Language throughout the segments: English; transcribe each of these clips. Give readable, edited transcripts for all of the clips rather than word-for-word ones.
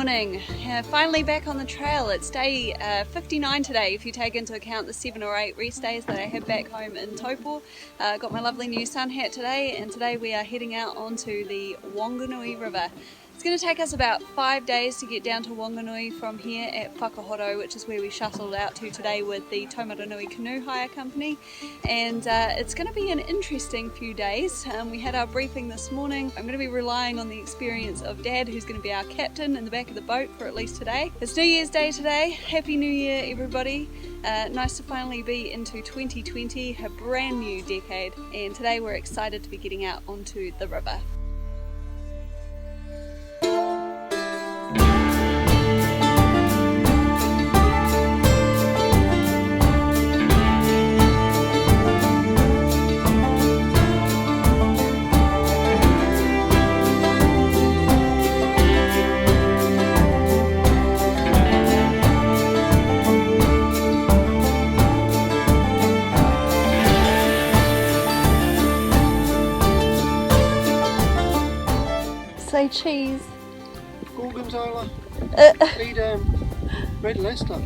morning. Finally back on the trail. It's day 59 today if you take into account the 7 or 8 rest days that I have back home in Taupo. Got my lovely new sun hat today, and today we are heading out onto the Whanganui River. It's going to take us about 5 days to get down to Whanganui from here at Whakahoro, which is where we shuttled out to today with the Taumarunui canoe hire company, and it's going to be an interesting few days. We had our briefing this morning. I'm going to be relying on the experience of Dad, who's going to be our captain in the back of the boat for at least today. It's New Year's Day today. Happy New Year everybody. Nice to finally be into 2020, a brand new decade, and today we're excited to be getting out onto the river. Say cheese. Gorgonzola. Need red Leicester.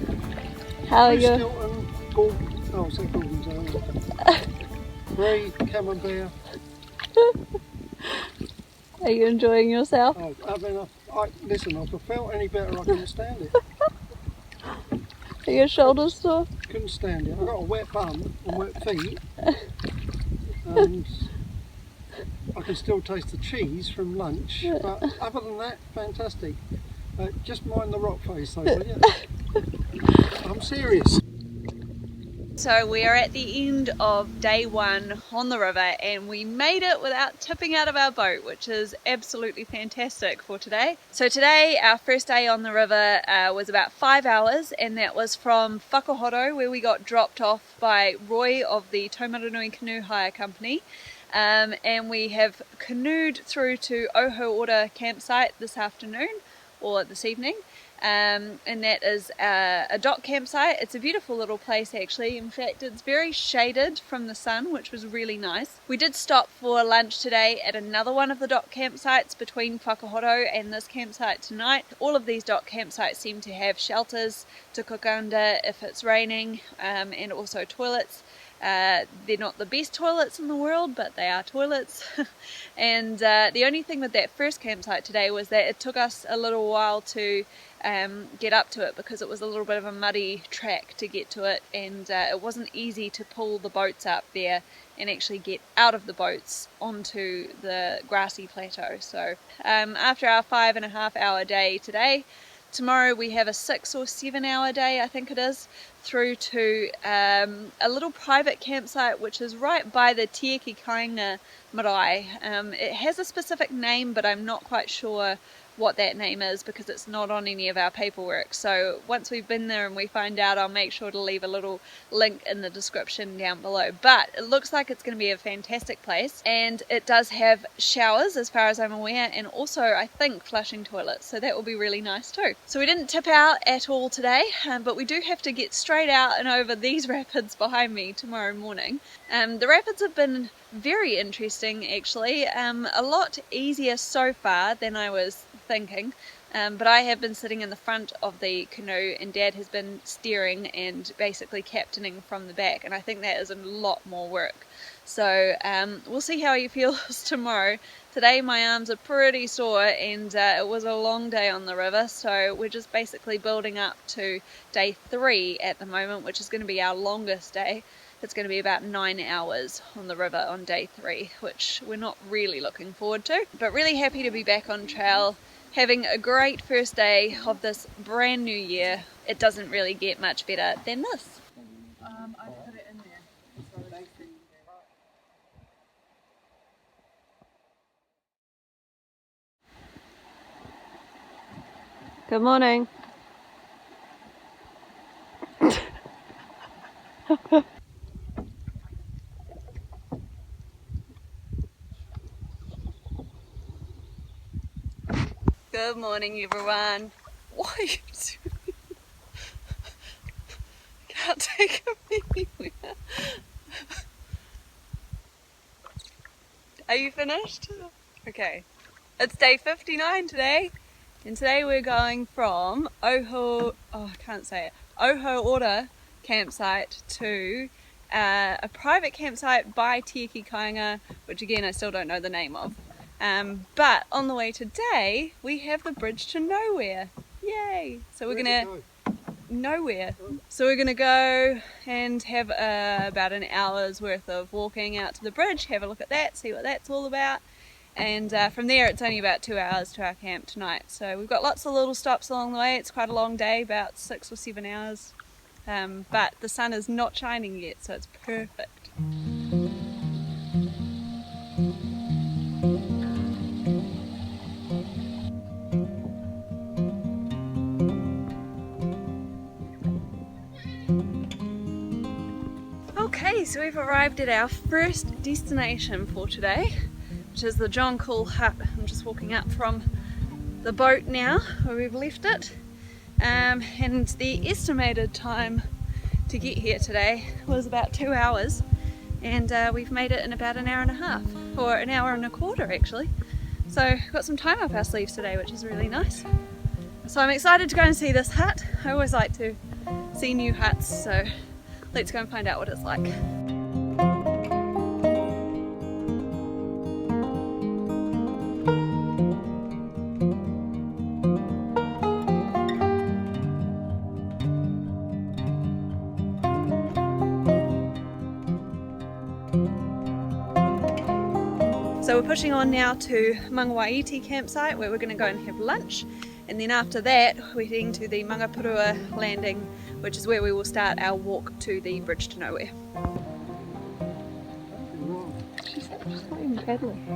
How are you? Stilton, oh, say Gorgonzola. Brie, camembert. Are you enjoying yourself? Oh, I mean, listen, if I felt any better, I couldn't stand it. Are your shoulders sore? Couldn't stand it. I got a wet bum and wet feet. And I can still taste the cheese from lunch, but other than that, fantastic. Just mind the rock face though, will you? I'm serious. So we are at the end of day 1 on the river, and we made it without tipping out of our boat, which is absolutely fantastic for today. So today, our first day on the river was about 5 hours, and that was from Whakahoro, where we got dropped off by Roy of the Taumarunui Canoe Hire Company. And we have canoed through to Ohoora campsite this afternoon, or this evening, and that is a dock campsite. It's a beautiful little place actually. In fact, it's very shaded from the sun, which was really nice. We did stop for lunch today at another one of the dock campsites between Whakahoro and this campsite tonight. All of these dock campsites seem to have shelters to cook under if it's raining, and also toilets. They're not the best toilets in the world, but they are toilets. And the only thing with that first campsite today was that it took us a little while to get up to it, because it was a little bit of a muddy track to get to it, and it wasn't easy to pull the boats up there and actually get out of the boats onto the grassy plateau. So after our 5.5 hour day today, tomorrow we have a 6 or 7 hour day, I think it is, through to a little private campsite which is right by the Pihanga marae. It has a specific name, but I'm not quite sure what that name is because it's not on any of our paperwork. So once we've been there and we find out, I'll make sure to leave a little link in the description down below. But it looks like it's going to be a fantastic place, and it does have showers as far as I'm aware, and also I think flushing toilets, so that will be really nice too. So we didn't tip out at all today, but we do have to get straight out and over these rapids behind me tomorrow morning. The rapids have been very interesting actually, a lot easier so far than I was thinking, but I have been sitting in the front of the canoe and Dad has been steering and basically captaining from the back, and I think that is a lot more work. So we'll see how he feels tomorrow. Today my arms are pretty sore, and it was a long day on the river, so we're just basically building up to day 3 at the moment, which is going to be our longest day. It's going to be about 9 hours on the river on day 3, which we're not really looking forward to, but really happy to be back on trail, having a great first day of this brand new year. It doesn't really get much better than this. I put it in there so they can. Good morning. Good morning everyone. What are you doing? Can't take him anywhere. Are you finished? Okay. It's day 59 today, And today we're going from Oho Ora campsite to a private campsite by Te Kainga, which again I still don't know the name of. But on the way today we have the bridge to nowhere. Yay! So we're gonna nowhere. So we're gonna go and have about an hour's worth of walking out to the bridge, have a look at that, see what that's all about. And from there it's only about 2 hours to our camp tonight. So we've got lots of little stops along the way. It's quite a long day, about 6 or 7 hours. But the sun is not shining yet, so it's perfect. Okay, so we've arrived at our first destination for today, which is the John COULL hut. I'm just walking up from the boat now where we've left it, and the estimated time to get here today was about 2 hours, and we've made it in about an hour and a half, or an hour and a quarter actually. So we've got some time up our sleeves today, which is really nice. So I'm excited to go and see this hut. I always like to see new huts, so let's go and find out what it's like. So we're pushing on now to MANGAWAITI campsite, where we're going to go and have lunch, and then after that we're heading to the MANGAPURUA landing, which is where we will start our walk to the bridge to nowhere. She's not even paddling.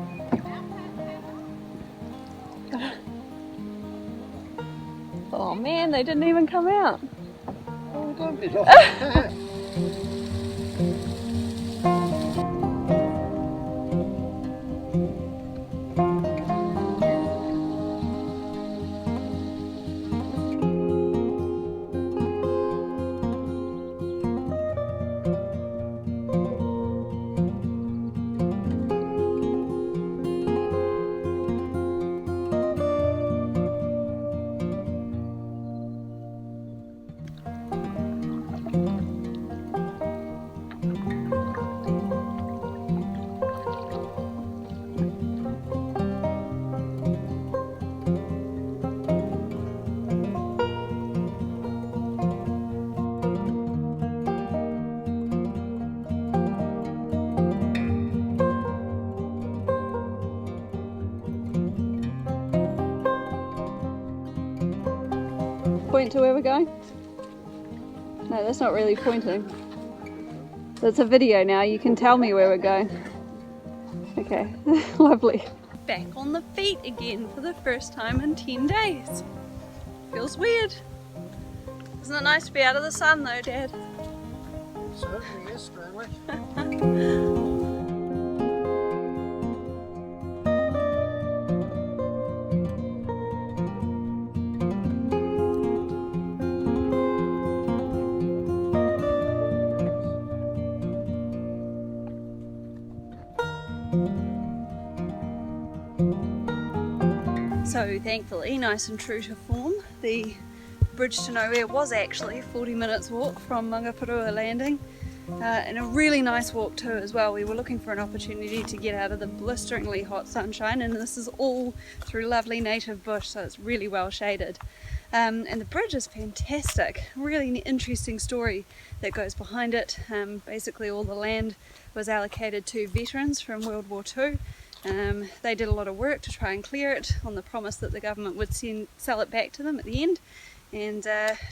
Oh man, they didn't even come out. Oh, don't be lost. Point to where we're going? No, that's not really pointing. That's a video now, you can tell me where we're going. Okay, lovely. Back on the feet again for the first time in 10 days. Feels weird. Isn't it nice to be out of the sun though, Dad? Certainly is, Stanley. So thankfully, nice and true to form, the bridge to nowhere was actually 40 minutes walk from MANGAPURUA landing, and a really nice walk too as well. We were looking for an opportunity to get out of the blisteringly hot sunshine, and this is all through lovely native bush, so it's really well shaded. And the bridge is fantastic, really interesting story that goes behind it. Basically all the land was allocated to veterans from World War II. They did a lot of work to try and clear it on the promise that the government would sell it back to them at the end, and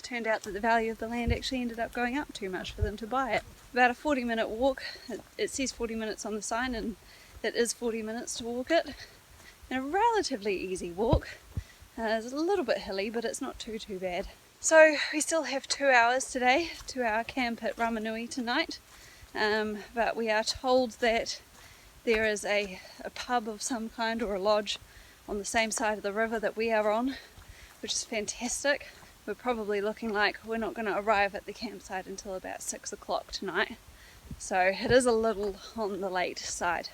turned out that the value of the land actually ended up going up too much for them to buy it. About a 40-minute walk. It says 40 minutes on the sign, and it is 40 minutes to walk it. And a relatively easy walk. It's a little bit hilly, but it's not too bad. So we still have 2 hours today to our camp at Ramanui tonight, but we are told that there is a pub of some kind, or a lodge, on the same side of the river that we are on, which is fantastic. We're probably looking like we're not going to arrive at the campsite until about 6 o'clock tonight, so it is a little on the late side.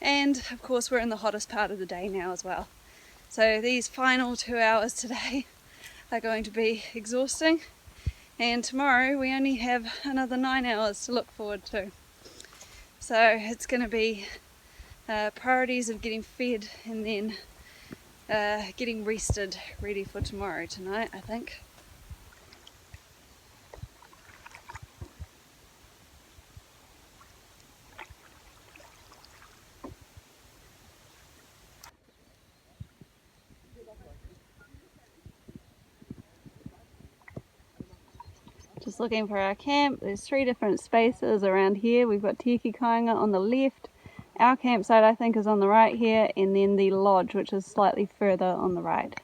And of course we're in the hottest part of the day now as well. So these final 2 hours today are going to be exhausting, and tomorrow we only have another 9 hours to look forward to. So it's going to be priorities of getting fed and then getting rested, ready for tomorrow tonight, I think. Just looking for our camp. There's 3 different spaces around here. We've got Te Kainga on the left, our campsite I think is on the right here, and then the lodge, which is slightly further on the right.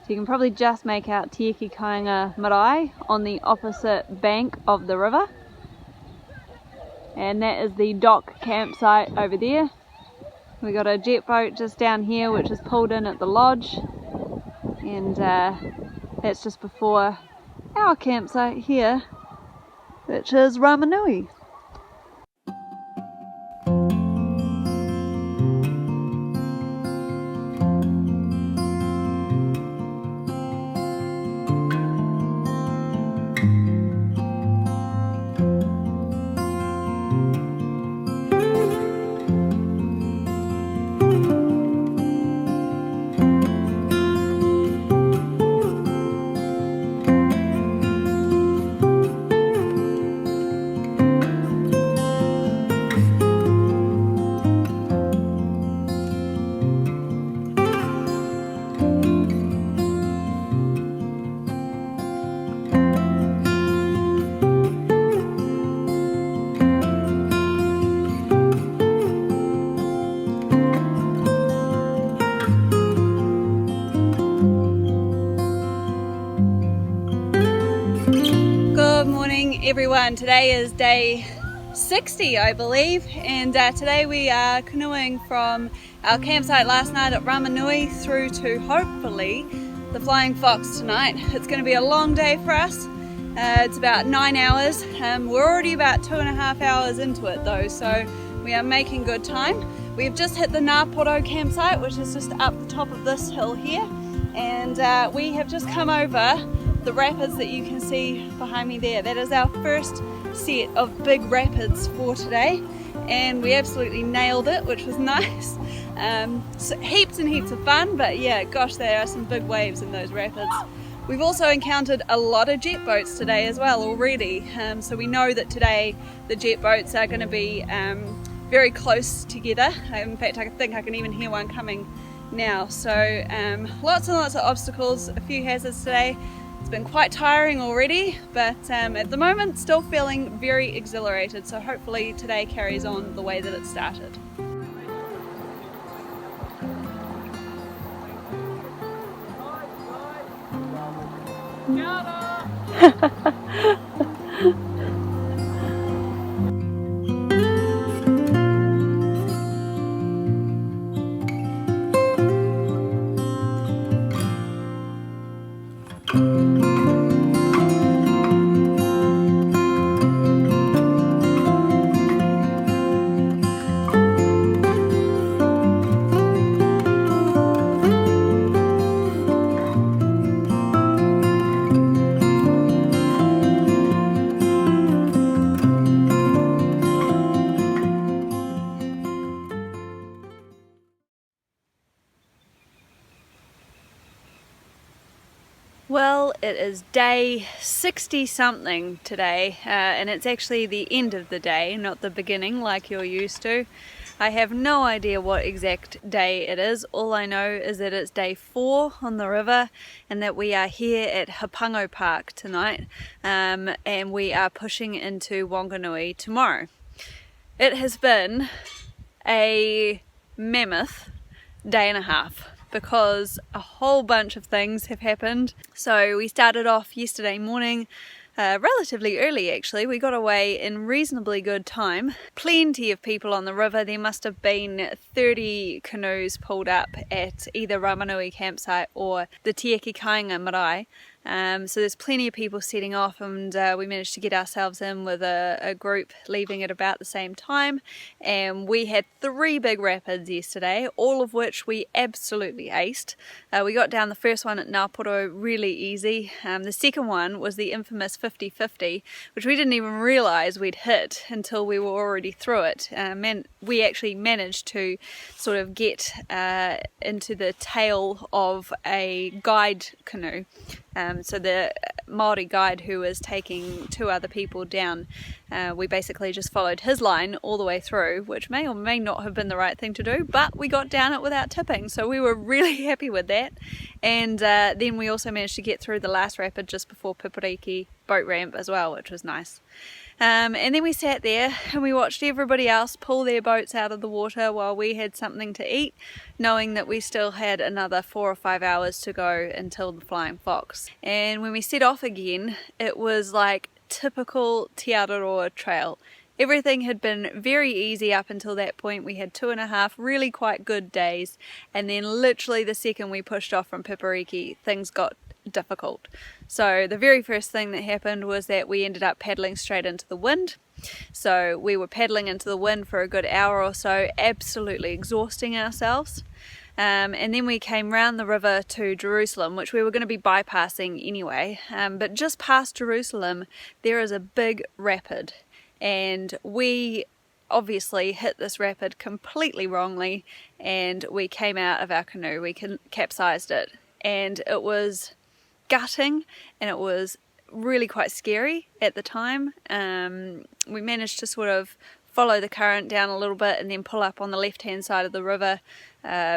So you can probably just make out Te Kainga marae on the opposite bank of the river. And that is the dock campsite over there. We got a jet boat just down here which is pulled in at the lodge, and that's just before our campsite here, which is Ramanui. Everyone, today is day 60 I believe, and today we are canoeing from our campsite last night at Ramanui through to hopefully the Flying Fox tonight. It's going to be a long day for us. It's about 9 hours. We're already about 2.5 hours into it though, so we are making good time. We've just hit the NGAPORO campsite, which is just up the top of this hill here, and we have just come over the rapids that you can see behind me there. That is our first set of big rapids for today, and we absolutely nailed it, which was nice. So heaps and heaps of fun, but yeah, gosh, there are some big waves in those rapids. We've also encountered a lot of jet boats today as well already, so we know that today the jet boats are going to be very close together. In fact, I think I can even hear one coming now. So lots and lots of obstacles, a few hazards today. It's been quite tiring already, but at the moment still feeling very exhilarated, so hopefully today carries on the way that it started. Well, it is day 60 something today, and it's actually the end of the day, not the beginning like you're used to. I have no idea what exact day it is. All I know is that it's day 4 on the river, and that we are here at Haupango Park tonight, and we are pushing into Whanganui tomorrow. It has been a mammoth day and a half, because a whole bunch of things have happened. So we started off yesterday morning relatively early actually. We got away in reasonably good time. Plenty of people on the river. There must have been 30 canoes pulled up at either Ramanui campsite or the Te Kāinga marae. So there's plenty of people setting off, and we managed to get ourselves in with a group leaving at about the same time, and we had 3 big rapids yesterday, all of which we absolutely aced. We got down the first one at NGAPORO really easy. The second one was the infamous 50-50, which we didn't even realise we'd hit until we were already through it. We actually managed to sort of get into the tail of a guide canoe. So the Maori guide who was taking 2 other people down, we basically just followed his line all the way through, which may or may not have been the right thing to do, but we got down it without tipping, so we were really happy with that. And then we also managed to get through the last rapid just before Pipariki boat ramp as well, which was nice. And then we sat there and we watched everybody else pull their boats out of the water while we had something to eat, knowing that we still had another 4 or 5 hours to go until the Flying Fox. And when we set off again, it was like typical Te Araroa trail. Everything had been very easy up until that point. We had 2.5 really quite good days, and then literally the second we pushed off from Pipariki, things got difficult. So the very first thing that happened was that we ended up paddling straight into the wind. So we were paddling into the wind for a good hour or so, absolutely exhausting ourselves. And then we came round the river to Jerusalem, which we were going to be bypassing anyway. But just past Jerusalem, there is a big rapid, and we obviously hit this rapid completely wrongly, and we came out of our canoe. We capsized it, and it was gutting, and it was really quite scary at the time. We managed to sort of follow the current down a little bit and then pull up on the left hand side of the river,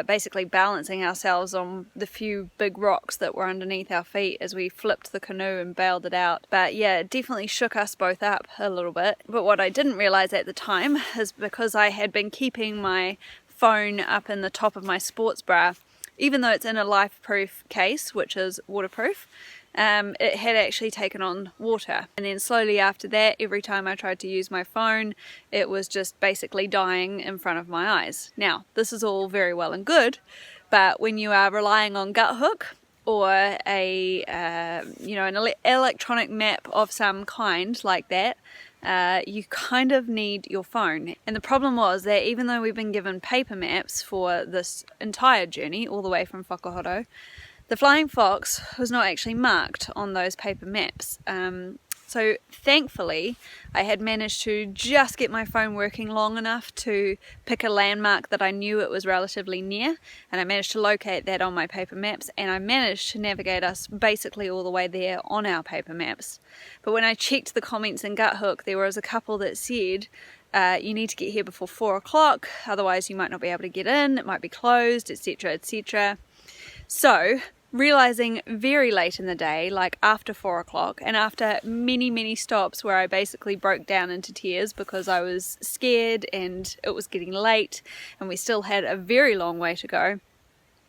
basically balancing ourselves on the few big rocks that were underneath our feet as we flipped the canoe and bailed it out. But yeah, it definitely shook us both up a little bit. But what I didn't realise at the time is because I had been keeping my phone up in the top of my sports bra, even though it's in a life-proof case, which is waterproof, it had actually taken on water. And then slowly after that, every time I tried to use my phone, it was just basically dying in front of my eyes. Now, this is all very well and good, but when you are relying on gut hook or an electronic map of some kind like that, you kind of need your phone. And the problem was that even though we've been given paper maps for this entire journey all the way from Whakahoro, the Flying Fox was not actually marked on those paper maps. So thankfully I had managed to just get my phone working long enough to pick a landmark that I knew it was relatively near, and I managed to locate that on my paper maps, and I managed to navigate us basically all the way there on our paper maps. But when I checked the comments in Guthook, there was a couple that said you need to get here before 4 o'clock, otherwise you might not be able to get in, it might be closed, etc, etc. So realizing very late in the day, like after 4 o'clock, and after many stops where I basically broke down into tears because I was scared and it was getting late and we still had a very long way to go,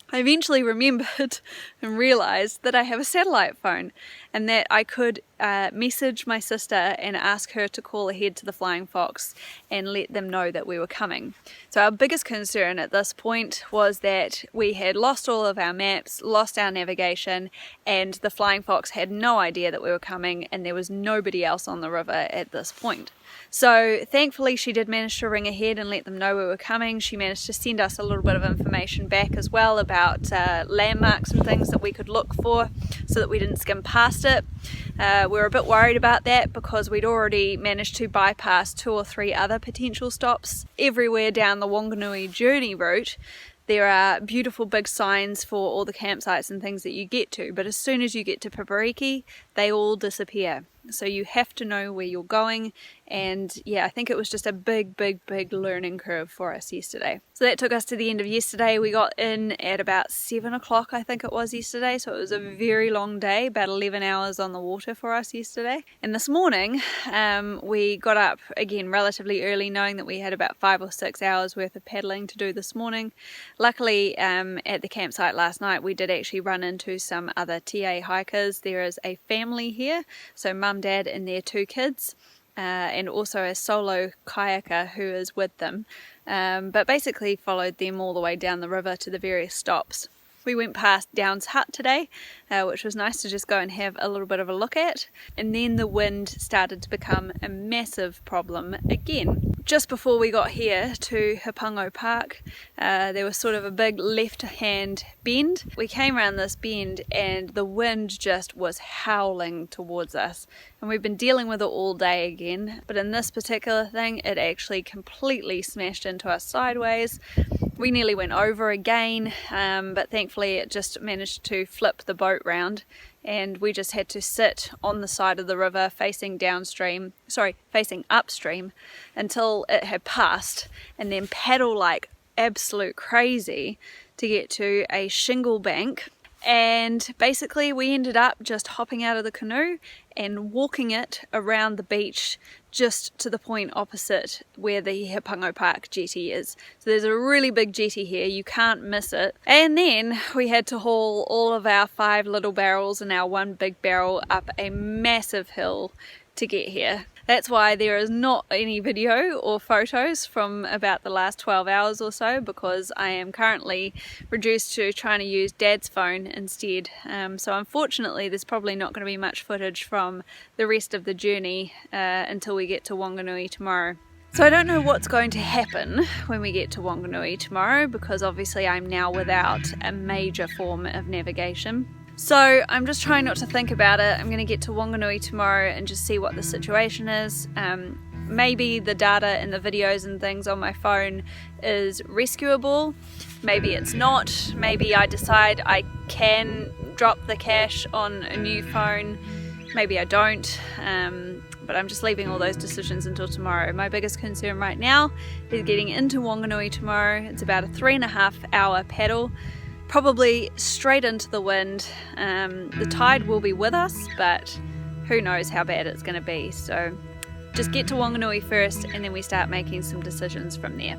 I eventually remembered and realized that I have a satellite phone and that I could message my sister and ask her to call ahead to the Flying Fox and let them know that we were coming. So our biggest concern at this point was that we had lost all of our maps, lost our navigation, and the Flying Fox had no idea that we were coming, and there was nobody else on the river at this point. So thankfully she did manage to ring ahead and let them know we were coming. She managed to send us a little bit of information back as well about landmarks and things that we could look for so that we didn't skim past it. We were a bit worried about that because we'd already managed to bypass 2 or 3 other potential stops. Everywhere down the Whanganui journey route there are beautiful big signs for all the campsites and things that you get to, but as soon as you get to Pipariki they all disappear. So you have to know where you're going, and yeah, I think it was just a big learning curve for us yesterday. So that took us to the end of yesterday. We got in at about 7 o'clock I think it was yesterday, so it was a very long day, about 11 hours on the water for us yesterday. And this morning we got up again relatively early, knowing that we had about 5 or 6 hours worth of paddling to do this morning. Luckily at the campsite last night we did actually run into some other TA hikers. There is a family here, so Mum mum, dad and their 2 kids, and also a solo kayaker who is with them, but basically followed them all the way down the river to the various stops. We went past Down's hut today, which was nice to just go and have a little bit of a look at, and then the wind started to become a massive problem again. Just before we got here to Haupango Park, there was sort of a big left-hand bend. We came around this bend and the wind just was howling towards us, and we've been dealing with it all day again, but in this particular thing it actually completely smashed into us sideways. We nearly went over again, but thankfully it just managed to flip the boat round, and we just had to sit on the side of the river facing upstream until it had passed, and then paddle like absolute crazy to get to a shingle bank. And basically we ended up just hopping out of the canoe and walking it around the beach just to the point opposite where the Haupango Park jetty is. So there's a really big jetty here, you can't miss it. And then we had to haul all of our 5 little barrels and our 1 big barrel up a massive hill to get here. That's why there is not any video or photos from about the last 12 hours or so, because I am currently reduced to trying to use Dad's phone instead. So unfortunately there's probably not going to be much footage from the rest of the journey until we get to Whanganui tomorrow. So I don't know what's going to happen when we get to Whanganui tomorrow, because obviously I'm now without a major form of navigation. So I'm just trying not to think about it. I'm going to get to Whanganui tomorrow and just see what the situation is. Maybe the data and the videos and things on my phone is rescuable. Maybe it's not. Maybe I decide I can drop the cache on a new phone. Maybe I don't. But I'm just leaving all those decisions until tomorrow. My biggest concern right now is getting into Whanganui tomorrow. It's about a 3.5 hour paddle. Probably straight into the wind. The tide will be with us, but who knows how bad it's going to be. So just get to Whanganui first, and then we start making some decisions from there.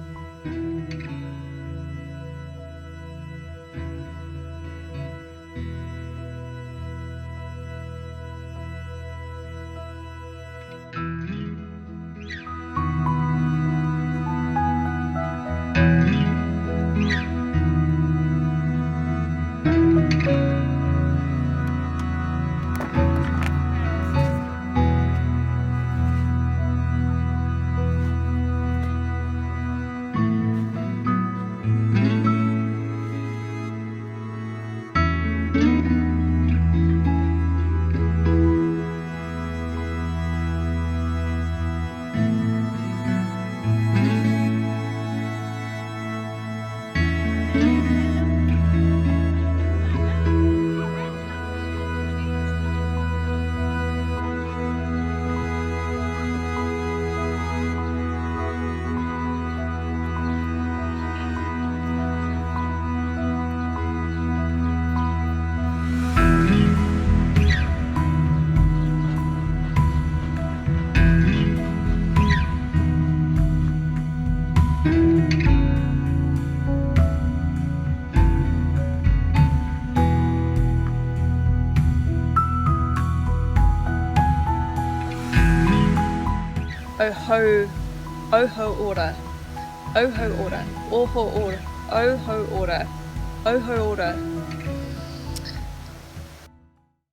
Oho order, oho order, oho order, oho order, oho order.